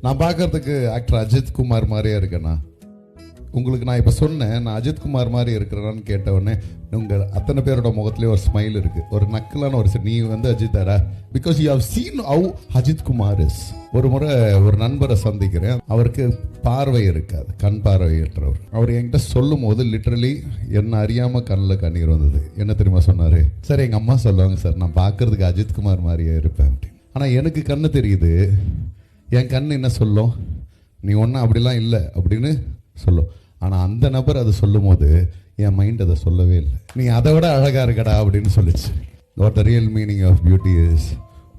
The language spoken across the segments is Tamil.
நான் பார்க்கறதுக்கு ஆக்டர் அஜித் குமார் மாதிரியே இருக்கேண்ணா. உங்களுக்கு நான் இப்போ சொன்னேன், நான் அஜித் குமார் மாதிரி இருக்கிறேன்னு கேட்டவுடனே உங்கள் அத்தனை பேரோட முகத்துலேயே ஒரு ஸ்மைல் இருக்குது, ஒரு நக்கலான ஒரு நீ அஜித்தாடா, because you have seen how Ajith Kumar is. ஒரு முறை ஒரு நண்பரை சந்திக்கிறேன், அவருக்கு பார்வை இருக்காது, கண் பார்வையற்றவர். அவர் என்கிட்ட சொல்லும் போது லிட்டரலி என்ன அறியாமல் கண்ணில் கண்ணீர் வந்தது. என்ன தெரியுமா சொன்னார்? சார் எங்கள் அம்மா சொல்லுவாங்க சார், நான் பார்க்கறதுக்கு அஜித் குமார் மாதிரியே இருப்பேன் அப்படின்னு. ஆனால் எனக்கு கண்ணு தெரியுது, என் கண் என்ன சொல்லும்? நீ ஒன்றும் அப்படிலாம் இல்லை அப்படின்னு சொல்லும். ஆனால் அந்த நபர் அதை சொல்லும் போது என் மைண்ட் அதை சொல்லவே இல்லை. நீ அதை விட அழகாக இருக்கடா அப்படின்னு சொல்லிச்சு. What the real meaning of beauty is,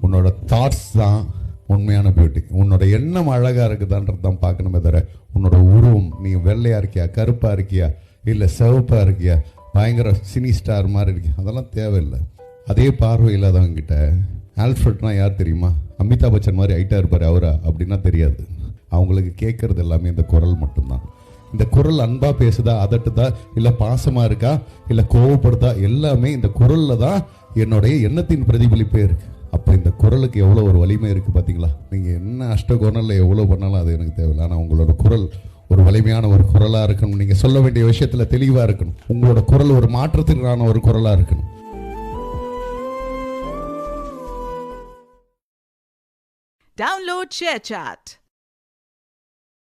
உன்னோட தாட்ஸ் தான் உண்மையான பியூட்டி. உன்னோட எண்ணம் அழகாக இருக்குதான்றது தான் பார்க்கணுமே தவிர உன்னோட உருவம், நீ வெள்ளையாக இருக்கியா, கருப்பாக இருக்கியா, இல்லை சிவப்பாக இருக்கியா, பயங்கர சினி ஸ்டார் மாதிரி இருக்கியா, அதெல்லாம் தேவையில்லை. அதே பார்வை இல்லாதவங்கிட்ட ஆல்ஃப்ரெட்னா யார் தெரியுமா? அமிதாப் பச்சன் மாதிரி ஹைட்டாக இருப்பார் அவரா அப்படின்னா தெரியாது. அவங்களுக்கு கேட்கறது எல்லாமே இந்த குரல் மட்டும்தான். இந்த குரல் அன்பா பேசுதா, அதட்டுதா, இல்லை பாசமாக இருக்கா, இல்லை கோவப்படுதா, எல்லாமே இந்த குரலில் தான் என்னுடைய எண்ணத்தின் பிரதிபலிப்பே இருக்கு. அப்போ இந்த குரலுக்கு எவ்வளோ ஒரு வலிமை இருக்குது பார்த்தீங்களா? நீங்கள் என்ன அஷ்டகோணத்தில் எவ்வளோ பண்ணாலும் அது எனக்கு தேவையில்லை. ஆனால் உங்களோட குரல் ஒரு வலிமையான ஒரு குரலாக இருக்கணும். நீங்கள் சொல்ல வேண்டிய விஷயத்தில் தெளிவாக இருக்கணும். உங்களோட குரல் ஒரு மாற்றத்திற்கான ஒரு குரலாக இருக்கணும். Download ShareChat.